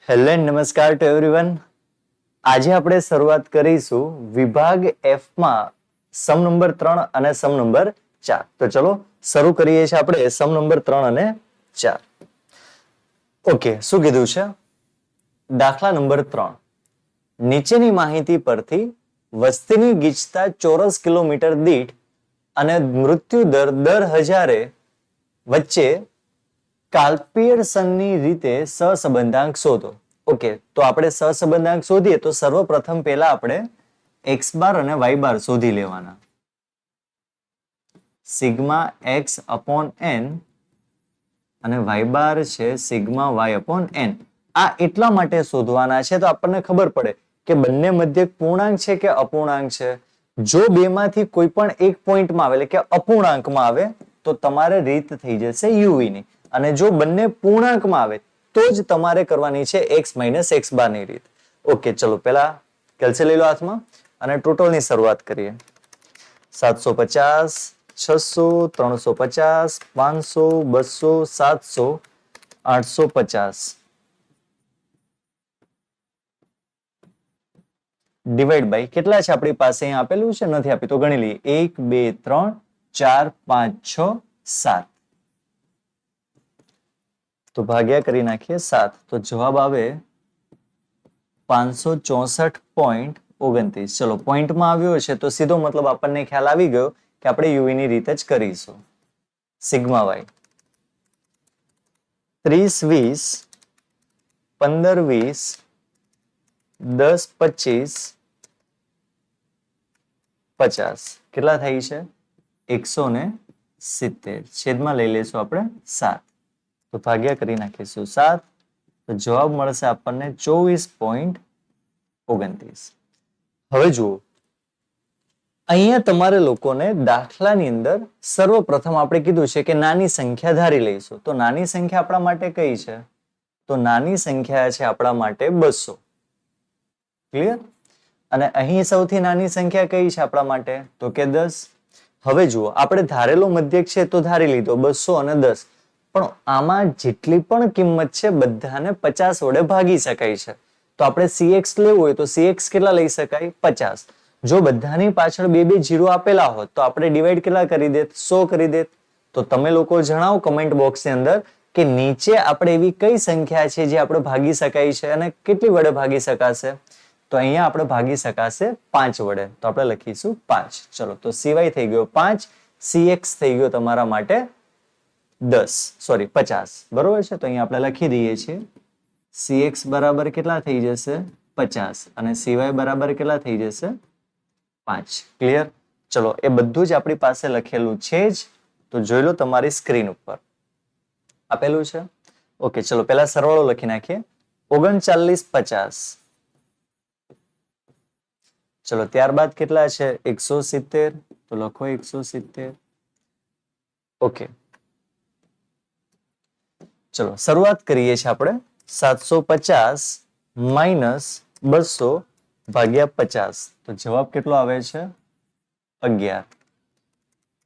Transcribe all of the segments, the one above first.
Hello and નમસ્કાર two everyone. આજે આપણે શરૂઆત કરીશું વિભાગ એફ માં સમ નંબર 3 અને સમ નંબર 4. તો ચલો શરૂ કરીએ છીએ આપણે સમ નંબર 3 અને 4. ઓકે, શું કીધું છે? દાખલા નંબર 3. નીચેની માહિતી પરથી વસ્તીની ગીચતા ચોરસ કિલોમીટર દીઠ અને મૃત્યુ દર દર હજારે વચ્ચે કાલ્પિયર્સનની રીતે સહસંબંધાંક શોધો. ઓકે, તો આપણે સહસંબંધાંક શોધીએ તો સર્વપ્રથમ પહેલા આપણે x બાર અને y બાર શોધી લેવાના. સિગ્મા x અપોન n અને y બાર છે સિગ્મા y અપોન n. આ એટલા માટે શોધવાના છે તો આપણને ખબર પડે કે બંને મધ્યક પૂર્ણાંક છે કે અપૂર્ણાંક છે. જો બેમાંથી કોઈ પણ એક પોઈન્ટમાં આવે એટલે કે અપૂર્ણાંકમાં આવે તો તમારે રીત થઈ જશે યુવી ની, અને જો બંને પૂર્ણાંકમાં આવે તો જ તમારે કરવાની છે x માઇનસ x બાર ની રીત. ઓકે, ચલો પહેલા કેલ્સી લઈ લો હાથમાં અને ટોટલની શરૂઆત કરીએ. 750, 600, 350, 500, 200, 700, 850. ડિવાઈડ બાય કેટલા છે આપણી પાસે અહીં આપેલું છે, નથી આપી તો ગણી લઈએ. 1 2 3 4 5 6 7. તો ભાગ્યા કરી નાખીએ 7 તો જવાબ આવે 564.29. ચલો પોઈન્ટમાં આવ્યો છે તો સીધો મતલબ આપણને ખ્યાલ આવી ગયો કે આપણે યુવી ની રીત જ કરીશું. સિગ્મા વાય 30 20 15 20 10 25 50 કેટલા થાય છે? 170. છેદમાં લઈ લેશું આપણે 7 તો ભાગ્યા કરી નાખીશું 7 તો જવાબ મળશે આપણને 24.29. હવે જુઓ, અહીંયા તમારે લોકોને દાખલાની અંદર સર્વપ્રથમ આપણે કીધું છે કે નાની સંખ્યા ધારી લઈશું. તો નાની સંખ્યા આપણા માટે કઈ છે? તો નાની સંખ્યા છે આપણા માટે 200. ક્લિયર? અને અહીં સૌથી નાની સંખ્યા કઈ છે આપણા માટે? તો કે 10. હવે જુઓ, આપણે ધારેલો મધ્યક છે તો ધારી લીધો 200 અને 10. પણ આમાં જેટલી પણ કિંમત છે બધાને 50 વડે ભાગી શકાય છે. તો આપણે cx લેવું હોય તો cx કેટલા લઈ શકાય? 50. જો બધાની પાછળ બે બે જીરો આપેલા હોત તો આપણે ડિવાઈડ કેટલા કરી દેત? 100 કરી દેત. તો તમે લોકો જણાવો કમેન્ટ બોક્સની અંદર કે નીચે આપણે એવી કઈ સંખ્યા છે જે આપણે ભાગી શકાય છે અને કેટલી વડે ભાગી શકાશે? તો અહીંયા આપણે ભાગી શકાશે 5 વડે. તો આપણે લખીશું 5. ચલો, તો cy થઈ ગયો 5, cx થઈ ગયો તમારા માટે 50. બરોબર છે? તો અહીંયા આપણે લખી દઈએ છીએ cx બરાબર કેટલા થઈ જશે? 50 અને cy બરાબર કેટલા થઈ જશે? 5. ક્લિયર? ચલો, એ બધું જ આપણી પાસે લખેલું છે જ, તો જોઈ લો તમારી સ્ક્રીન ઉપર આપેલું છે. ઓકે, ચલો પહેલા સરવાળો લખી નાખીએ. 39 50. ચલો ત્યારબાદ કેટલા છે? 170. તો લખો 170. ઓકે, ચલો શરૂઆત કરીએ છીએ આપણે 750 માઇનસ 200 ભાગ્યા 50. તો જવાબ કેટલો આવે છે? 11.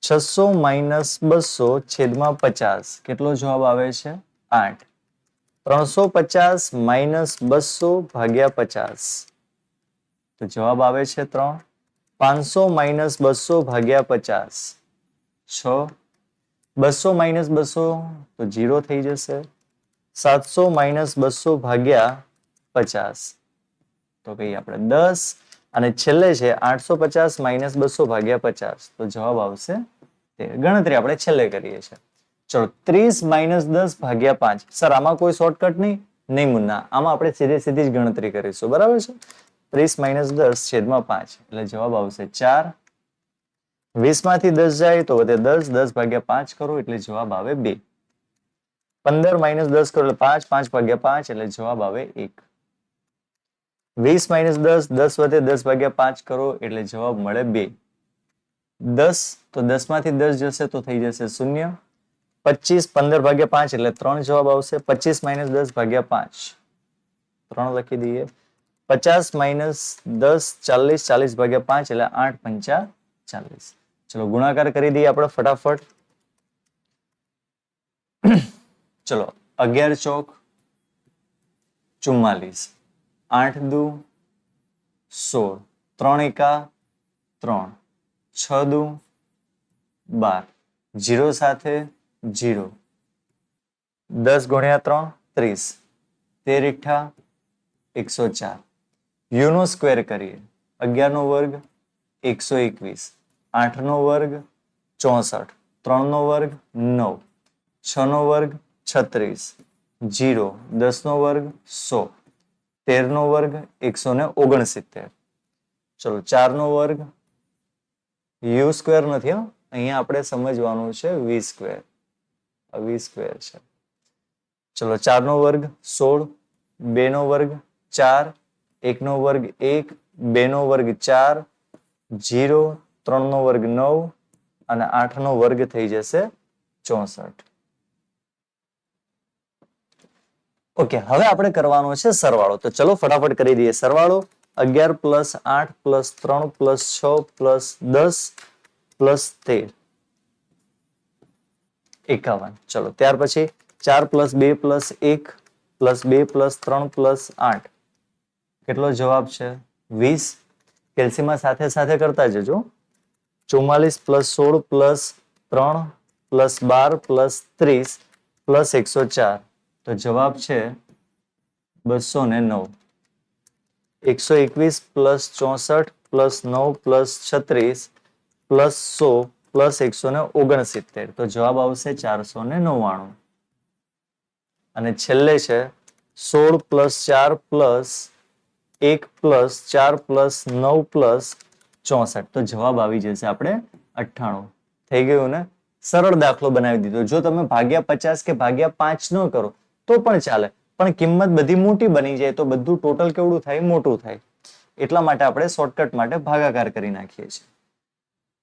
600 માઇનસ 200 છેદમાં 50 કેટલો જવાબ આવે છે? 8. 350 માઇનસ 200 ભાગ્યા 50 તો જવાબ આવે છે 3. 500 માઇનસ 200 ભાગ્યા 50 6. 200 માઇનસ 200 તો 0 થઈ જશે. 700 માઇનસ 200 ભાગ્યા 50 તો કહીએ આપણે 10. અને છેલ્લે છે 850 માઇનસ 200 ભાગ્યા 50 તો જવાબ આવશે 13. ગણતરી આપણે છેલ્લે કરીએ છીએ. ચલો 30 માઇનસ 10 ભાગ્યા 5. સર આમાં કોઈ શોર્ટકટ નહીં મુન્ના, આમાં આપણે સીધી જ ગણતરી કરીશું. બરાબર છે? 30 માઇનસ 10 છેદમાં 5 એટલે જવાબ આવશે 4. 20 માંથી 10 જાય તો વધે 10. 10 ભાગ્યા 5 કરો એટલે જવાબ આવે 2. 15 માઇનસ 10 કરો એટલે 5. 5 ભાગ્યા 5 એટલે જવાબ આવે 1. 20 માઇનસ 10, 10 વધે 10 ભાગ્યા 5 કરો એટલે જવાબ મળે 2. 10 તો 10 માંથી 10 જશે તો થઈ જશે 0. 25 15 ભાગ્યા 5 એટલે 3 જવાબ આવશે. 25 માઇનસ 10 ભાગ્યા 5 3 લખી દઈએ. 50 માઇનસ 10 40. 40 ભાગ્યા 5 એટલે 8 પંચા 40. ચલો ગુણાકાર કરી દઈએ આપણે ફટાફટ. ચલો 11 ચોક 44, 8 દુ 16, 3 એકા 3, 6 દુ 12, 0 સાથે 0, 10 ગુણ્યા 3 30, 13 એઠા 104. યુ નો સ્ક્વેર કરીએ 11 નો વર્ગ 121, 8 નો વર્ગ 64, 3 નો વર્ગ 9, 6 નો વર્ગ 36, 0, 10 નો વર્ગ 100, 13 નો વર્ગ 169. ચલો 4 નો વર્ગ યુ સ્ક્વેર નથી, અહીંયા આપણે સમજવાનું છે વી સ્ક્વેર. વી સ્ક્વેર છે. ચલો 4 નો વર્ગ 16, 2 નો વર્ગ 4, 1 નો વર્ગ 1, 2 નો વર્ગ 4, 0, 3 નો વર્ગ 9 અને 8 નો વર્ગ થઈ જશે 64. ઓકે, હવે આપણે કરવાનો છે સરવાળો. તો ચલો ફટાફટ કરી દઈએ સરવાળો. 11 plus 8 plus 3 plus 6 plus 10 plus 13 51. ચલો ત્યાર પછી 4 plus 2 plus 1 plus 2 plus 3 plus 8. કેટલો જવાબ છે? 20. કેલ્સીમાં સાથે સાથે કરતા જજો. 44 plus 16 plus 3 plus 12 plus 30 plus 104. તો જવાબ છે 209. 121 plus 64 plus 9 plus 36 plus 100 plus 169. તો જવાબ આવશે 499. અને છેલ્લે છે 16 plus 4 plus 1 plus 4 plus 9 plus 64. તો જવાબ આવી જશે આપણે 98. થઈ ગયું ને? સરળ દાખલો બનાવી દીધો. જો તમે ભાગ્યા 50 કે ભાગ્યા 5 ન કરો તો પણ ચાલે, પણ કિંમત બધી મોટી બની જાય તો બધું ટોટલ કેવડું થાય? મોટું થાય. એટલા માટે આપણે શોર્ટકટ માટે ભાગાકાર કરી નાખીએ છીએ.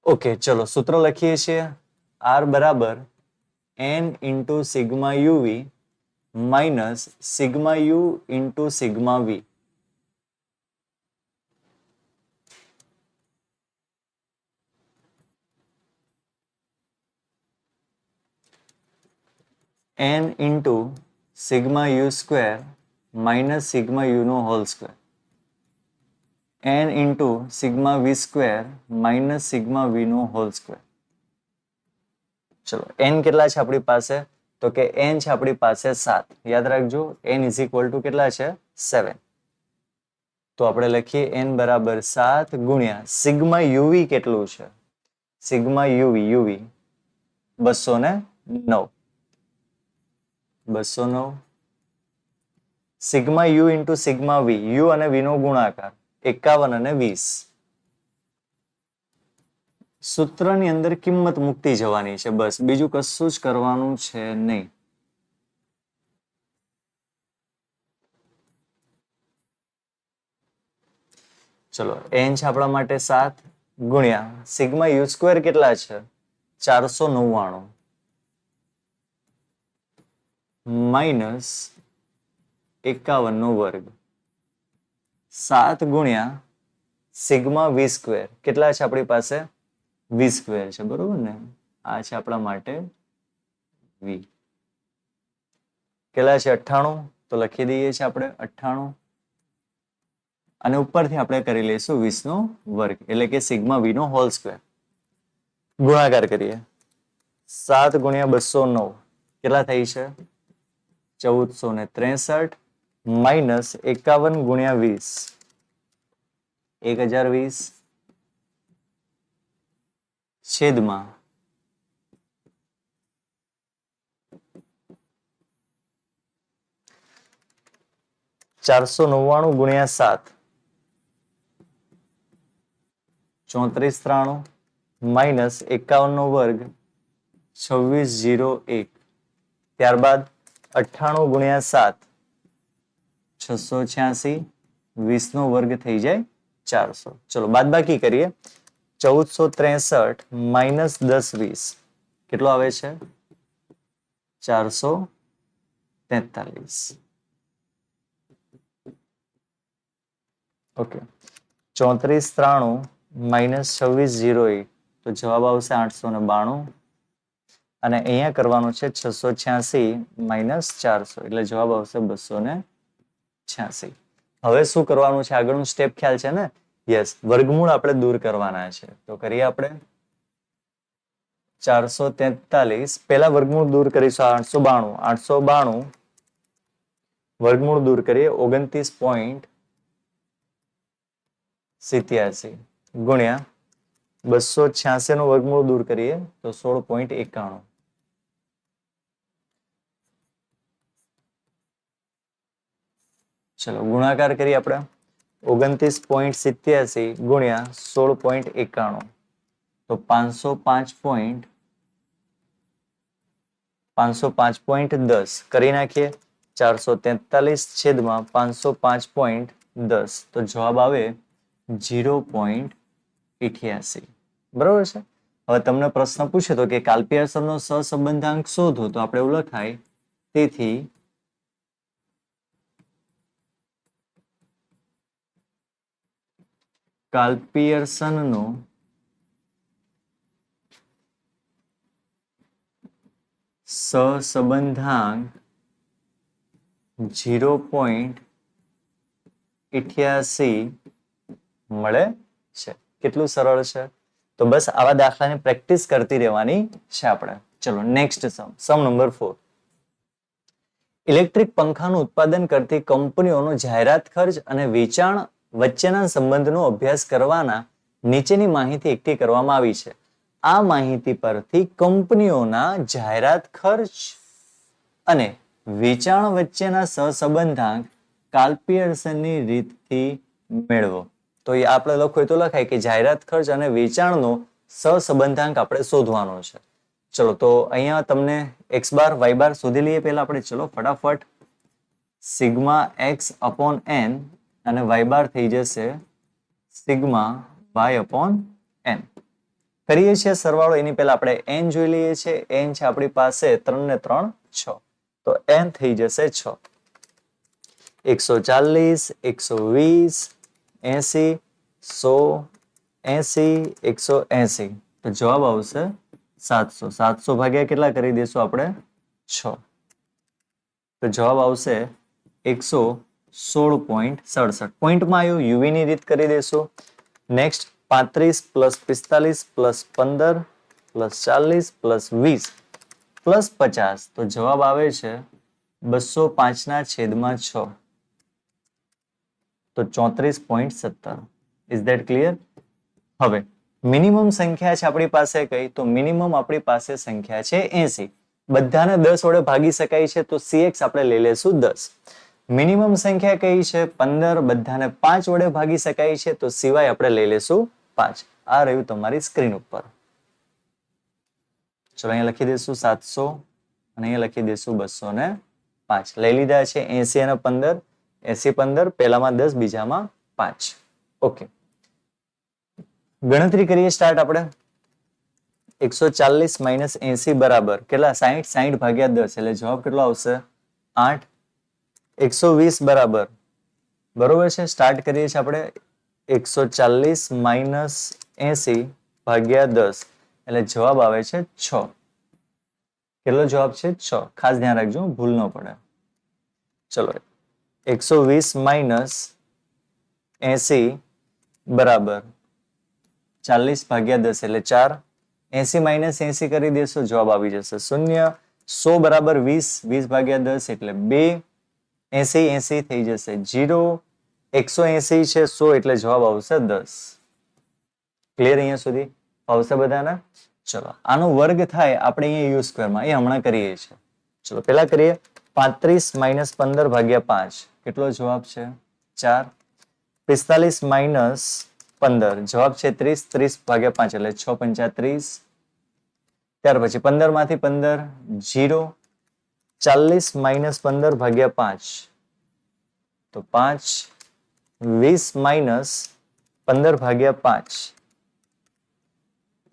ઓકે, ચલો સૂત્ર લખીએ છીએ. R બરાબર n into sigma UV minus sigma you into sigma v. n into sigma you square minus sigma you નો whole square. n into sigma વી સ્ક્વેર માઇનસ સિગ્મા વી નો હોલ સ્ક્વેર. ચલો n કેટલા છે આપણી પાસે? તો કે n છે આપણી પાસે 7. યાદ રાખજો, n ઇઝ ઇક્વલ ટુ કેટલા છે? 7. તો આપણે લખીએ n બરાબર 7 ગુણ્યા સિગ્મા યુવી કેટલું છે? Sigma UV 209. 209. Sigma you into sigma V, U અને વી નો ગુણાકાર 51 અને 20. સૂત્રની અંદર કિંમત મૂકતી જવાની છે, બસ બીજું કશું જ કરવાનું છે નહીં. ચલો n છે આપણા માટે 7 ગુણ્યા સિગ્મા યુ સ્ક્વેર કેટલા છે? 499 માઇનસ 51 નો વર્ગ. 7 ગુણ્યા સિગ્મા વી સ્ક્વેર કેટલા છે આપણી પાસે? વી સ્ક્વેર છે, બરોબર ને? આ છે આપણા માટે વી. કેટલા છે? 98. તો લખી દઈએ છીએ આપણે 98. અને ઉપરથી આપણે કરી લઈશું 20 નો વર્ગ, એટલે કે સિગ્મા વી નો હોલ સ્ક્વેર. ગુણાકાર કરીએ. 7 ગુણ્યા 209 કેટલા થઈ છે? 1463 માઇનસ 51 ગુણ્યા 20 1020 છેદમાં 499 ગુણ્યા 7 3493 માઇનસ 51 નો વર્ગ 2601. ત્યારબાદ 98 ગુણ્યા 7 686, 20 નો વર્ગ થઈ જાય 400. ચલો બાદબાકી કરીએ. 1463 માઇનસ 1020 કેટલો આવે છે? 443. ઓકે, 3493 માઇનસ 2601 તો જવાબ આવશે 892. અને અહીંયા કરવાનું છે 686 માઇનસ 400 એટલે જવાબ આવશે 246. 86. હવે શું કરવાનું છે? આગળનું સ્ટેપ ખ્યાલ છે ને? યસ, વર્ગમૂળ આપણે દૂર કરવાના છે. તો કરીએ આપણે 443. પહેલા વર્ગમૂળ દૂર કરીશું. 892 વર્ગમૂળ દૂર કરીએ 29.87 ગુણ્યા 286 નું વર્ગમૂળ દૂર કરીએ તો 16.91. ચલો ગુણાકાર કરીએ આપણે 29.87 ગુણ્યા 16.91 તો 505.10 કરી નાખીએ. 443 છેદમાં 505.10 તો જવાબ આવે 0.88. બરોબર છે. હવે તમને પ્રશ્ન પૂછે તો કે કાલ્પિયરસનનો સહસંબંધાંક શોધો, તો આપણે એવું લખાય તેથી કાલ્પિયરસનનો સહસંબંધાંક 0.88 મળે છે. કેટલું સરળ છે. તો બસ આવા દાખલાની પ્રેક્ટિસ કરતી રહેવાની છે આપણે. ચલો નેક્સ્ટ સમ નંબર 4. ઇલેક્ટ્રિક પંખાનું ઉત્પાદન કરતી કંપનીઓનો જાહેરાત ખર્ચ અને વેચાણ વચ્ચેના સંબંધનો અભ્યાસ કરવાના નીચેની માહિતી એકઠી કરવામાં આવી છે. આ માહિતી પરથી કંપનીઓના જાહેરાત ખર્ચ અને વેચાણ વચ્ચેના સહસંબંધાંક કાલ્પિયરસનની રીતથી મેળવો. તો એ આપણે લખો તો લખાય કે જાહેરાત ખર્ચ અને વેચાણનો સહસંબંધાંક આપણે શોધવાનો છે. ચલો તો અહીંયા તમને x બાર y બાર શોધી લઈએ પહેલા આપણે. ચલો ફટાફટ. સિગ્મા x અપોન n અને y બાર થઈ જશે સિગ્મા y અપોન n. કરીએ છીએ સરવાળો. એની પહેલા આપણે n જોઈ લઈએ છીએ. n છે આપણી પાસે 3 ને 3 6 તો n થઈ જશે 6. 140 120 80 100 80 180 તો જવાબ આવશે 700. 700 ભાગ્યા કેટલા કરી દઈશું આપણે? 6 તો જવાબ આવશે 116.67. પોઈન્ટમાં આવ્યું. યુવી ની રીત કરી દઈશું. Next 35 plus 45 plus 15 plus 40 plus 20 plus 50 તો જવાબ આવે છે 205 ના છેદમાં 6 તો 34.17. Is that clear? હવે મિનિમમ સંખ્યા છે આપણી પાસે કઈ? તો મિનિમમ આપણી પાસે સંખ્યા છે 80. બધાને 10 વડે ભાગી શકાય છે તો CX આપણે લઈ લેશું 10. મિનિમમ સંખ્યા કઈ છે? 15. બધાને 5 વડે ભાગી શકાય છે તો સિવાય આપણે લઈ લેશું 5. આ રહ્યું તમારી સ્ક્રીન ઉપર. ચલો અહીંયા લખી દઈશું 700 અને અહીંયા લખી દઈશું 205. લઈ લીધા છે 80 અને 15. 80 15 પહેલામાં 10 બીજામાં 5. ઓકે, ગણતરી કરીએ સ્ટાર્ટ આપણે. 140 માઇનસ 80 બરાબર કેટલા? 60. 60 ભાગ્યા 10 એટલે જવાબ કેટલો આવશે? 8. 120 બરાબર બરોબર છે. સ્ટાર્ટ કરીએ છીએ આપણે. 140 માઇનસ 80 ભાગ્યા 10 એટલે જવાબ આવે છે 6. કેટલો જવાબ છે? 6. ખાસ ધ્યાન રાખજો, ભૂલ ન પડે. ચલો 120 માઇનસ 80 બરાબર 40 ભાગ્યા 10 એટલે 4. 80 માઇનસ 80 કરી દેશો જવાબ આવી જશે 0. 100 બરાબર 20. 20 ભાગ્યા 10 એટલે 2. 80 80 થઈ જશે 0. 180 છે 100 એટલે જવાબ આવશે 10. ક્લિયર અહીંયા સુધી? આવશે બધાને? ચલો આનો વર્ગ થાય આપણે અહીંયા યુ સ્ક્વેરમાં, એ હમણાં કરીએ છીએ. ચલો પેલા કરીએ. 35 માઇનસ 15 ભાગ્યા 5 કેટલો જવાબ છે? 4. 45 માઇનસ 15 જવાબ છે 30. 30 ભાગ્યા 5 એટલે 6 પંચા 30. ત્યાર પછી 15 માંથી 15 0. 40 માઇનસ 15 ભાગ્યા 5 તો 5. 20 માઇનસ 15 ભાગ્યા 5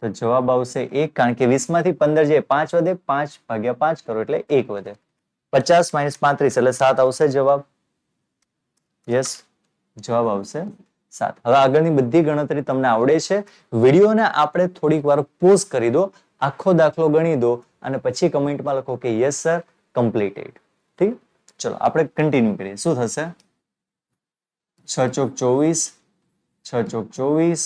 તો જવાબ આવશે 1. કારણ કે 20 માંથી 15 જે 5 વધે, 5 ભાગ્યા 5 કરો એટલે 1 વધે. 50 માઇનસ 35 એટલે 7 આવશે જવાબ. યસ, જવાબ આવશે 7. હવે આગળની બધી ગણતરી તમને આવડે છે. વિડીયોને આપણે થોડીક વાર પોઝ કરી દો, આખો દાખલો ગણી દો અને પછી કમેન્ટમાં લખો કે યસ સર કમ્પ્લીટેડ. ઠીક, ચલો આપણે કન્ટિન્યુ કરીએ. શું થશે? 6 ચોક 24, 6 ચોક 24,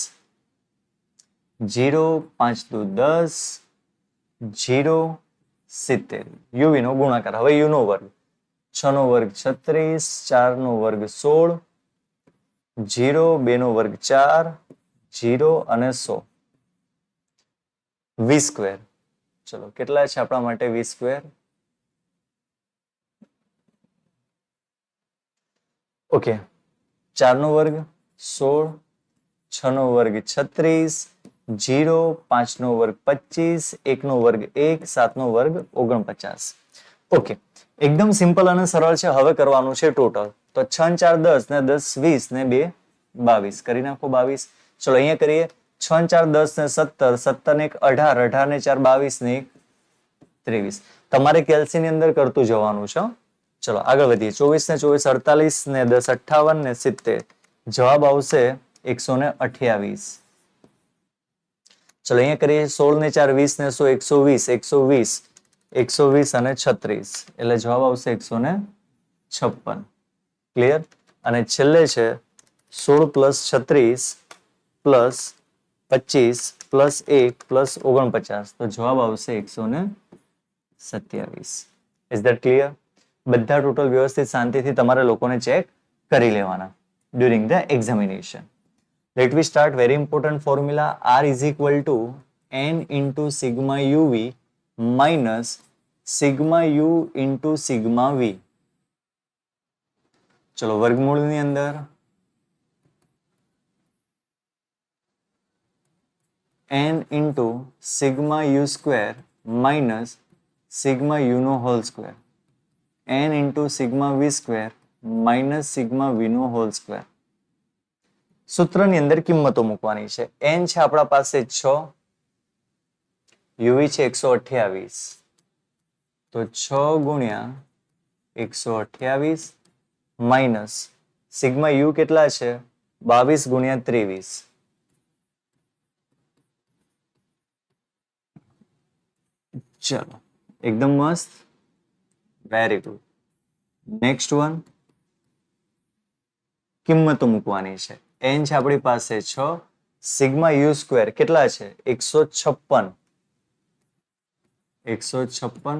0 5 દુ 10, 0 70. યુવી નો ગુણાકાર. હવે યુ નો વર્ગ. 6 નો વર્ગ 36, 4 નો વર્ગ 16, 0 2 નો વર્ગ 4, 0 અને 100. વી સ્ક્વેર. ચલો કેટલા છે આપણા માટે વી સ્ક્વેર? ઓકે, 4 નો વર્ગ 16, 6 નો વર્ગ 36, 0 5 નો વર્ગ 25, 1 નો વર્ગ 1, 7 નો વર્ગ 49. ઓકે, એકદમ સિમ્પલ અને સરળ છે. હવે કરવાનું છે ટોટલ. તો 6 4 10 ને 10 20 ને 2 22 કરી નાખો 22. ચલો અહીંયા કરીએ. 6 4 10 ને 17, 17 ને 1 18, 18 ને 4 22 ને 1 23. તમારે કેલ્સી ની અંદર કરતું જવાનું છે. ચલો આગળ વધીએ. 24 ને 24 48 ને 10 58 ને 70. જવાબ આવશે 128. ચલો અહીંયા કરીએ. 16 ને 4 20 ને 100 120 અને 36. એટલે જવાબ આવશે 156. ક્લિયર? અને છેલ્લે છે 16 પ્લસ 36 પ્લસ 25 પ્લસ 1 પ્લસ 49. તો જવાબ આવશે 127. Is that clear? બધા ટોટલ વ્યવસ્થિત શાંતિથી તમારે લોકોને ચેક કરી લેવાના during the examination. Let we start. Very important formula. R is equal to n into sigma UV minus sigma you into sigma V. ચલો વર્ગમૂળની અંદર n into sigma you square minus sigma you નો whole square, n into sigma વી square minus sigma વી નો whole square. સૂત્રની અંદર કિંમતો મૂકવાની છે. n છે આપણા પાસે 6, યુવી છે 128. તો 6 ગુણ્યા 128 માઇનસ સિગ્મા યુ કેટલા છે? 22 ગુણ્યા 23. ચલો એકદમ મસ્ત. Very good. Next one. કિંમતો મૂકવાની છે. n છે આપણી પાસે 6, સિગ્મા યુ સ્ક્વેર કેટલા છે? 156. 156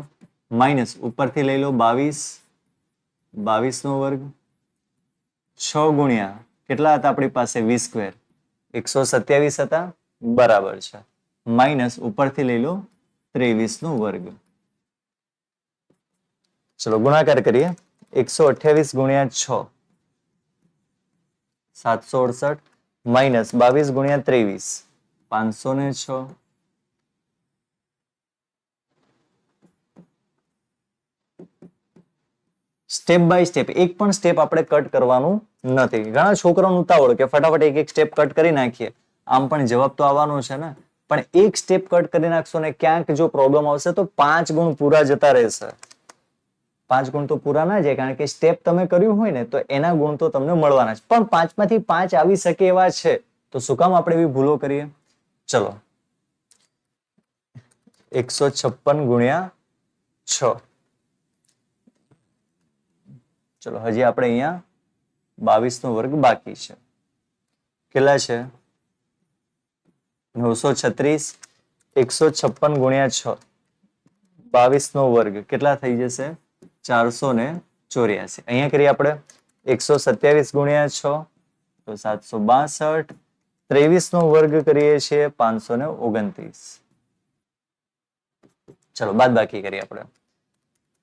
માઇનસ ઉપરથી લઈ લો 22, 22 નો વર્ગ. 6 ગુણ્યા કેટલા હતા આપણી પાસે? વી સ્ક્વેર 127 હતા, બરાબર છે. માઇનસ ઉપરથી લઈ લો 23 નો વર્ગ. ચલો ગુણાકાર કરીએ. 128 ગુણ્યા 6 768 માઇનસ 22 ગુણ્યા 23 506. સ્ટેપ બાય સ્ટેપ, એક પણ સ્ટેપ આપણે કટ કરવાનું નથી. ઘણા છોકરાઓનું ઉતાવળ કે ફટાફટ એક સ્ટેપ કટ કરી નાખીએ. આમ પણ જવાબ તો આવવાનો છે ને. પણ એક સ્ટેપ કટ કરી નાખશો ને ક્યાંક જો પ્રોબ્લેમ આવશે તો 5 ગુણ પૂરા જતા રહેશે. 5 ગુણ તો પૂરા ના જાય, કારણ કે સ્ટેપ તમે કર્યું હોય ને તો એના ગુણ તો તમને મળવાના છે. પણ 5 માંથી 5 આવી શકે એવા છે, તો શું કામ આપણે એવી ભૂલો કરીએ? ચલો 156 ગુણ્યા 6. ચલો હજી આપણે અહીંયા 22 નો વર્ગ બાકી છે. કેટલા છે? 936. 156 ગુણ્યા 6 22 નો વર્ગ કેટલા થઈ જશે? 484. અહીંયા કરીએ આપણે 127 ગુણ્યા 6 તો 762. 23 નો વર્ગ કરીએ છીએ 529. ચલો બાદ બાકી કરીએ આપણે.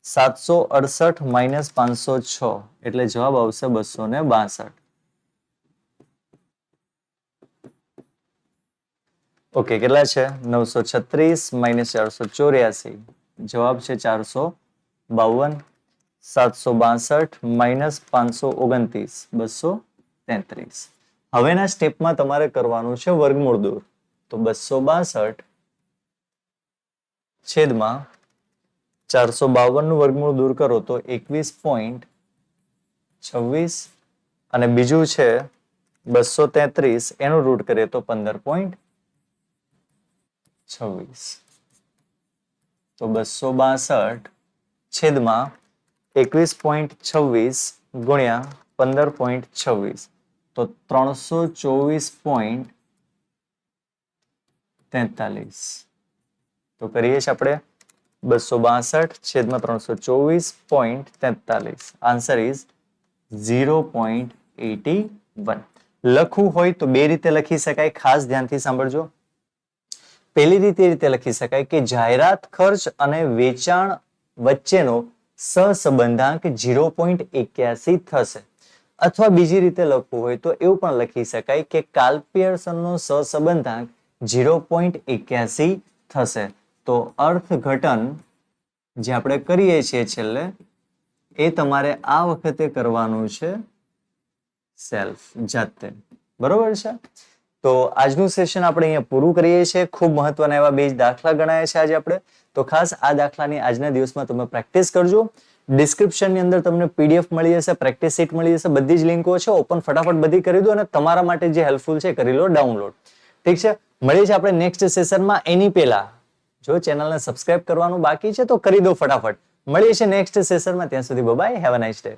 768 માઇનસ 506 એટલે જવાબ આવશે 262. ઓકે, કેટલા છે? 936 માઇનસ 484. જવાબ છે 452. 762 માઇનસ 529 233. હવેના સ્ટેપમાં તમારે કરવાનું છે વર્ગમૂળ દૂર. તો 262 છેદમાં 452 નું વર્ગમૂળ દૂર કરો તો 21.26 અને બીજું છે 233 એનું રૂટ કરીએ તો 15.26. તો 262 છેદમાં 21.26 ગુણ્યા 15.26 તો 324.43. તો કરીએ છીએ આપણે 262/324.43. Answer is 0.81. લખવું હોય તો બે રીતે લખી શકાય, ખાસ ધ્યાનથી સાંભળજો. પહેલી રીતે એ રીતે લખી શકાય કે જાહેરાત ખર્ચ અને વેચાણ વચ્ચેનો સહસંબંધાંક 0.81 થશે. અથવા બીજી રીતે લખવું હોય તો એવું પણ લખી શકાય કે કાર્લ પિયર્સનનો સહસંબંધાંક 0.81 થશે. તો અર્થઘટન જે આપણે કરીએ છીએ છેલ્લે એ તમારે આ વખતે કરવાનું છે સેલ્ફ, જાતે. બરોબર છે? તો આજનું સેશન આપણે અહીંયા પૂરું કરીએ છીએ. ખૂબ મહત્વના એવા બે દાખલા ગણાયા છે આજે આપણે. તો ખાસ આ દાખલાની આજના દિવસમાં તમે પ્રેક્ટિસ કરજો. ડિસ્ક્રિપ્શનની અંદર તમને પીડીએફ મળી જશે, પ્રેક્ટિસ શીટ મળી જશે, બધી જ લિંકો છે. ઓપન ફટાફટ બધી કરી દો અને તમારા માટે જે હેલ્પફુલ છે કરી લો ડાઉનલોડ. ઠીક છે? મળીએ છીએ આપણે નેક્સ્ટ સેશનમાં. એની પહેલા જો ચેનલને સબસ્ક્રાઇબ કરવાનું બાકી છે તો કરી દો ફટાફટ. મળીએ છીએ નેક્સ્ટ સેશનમાં. ત્યાં સુધી bye, have a nice day.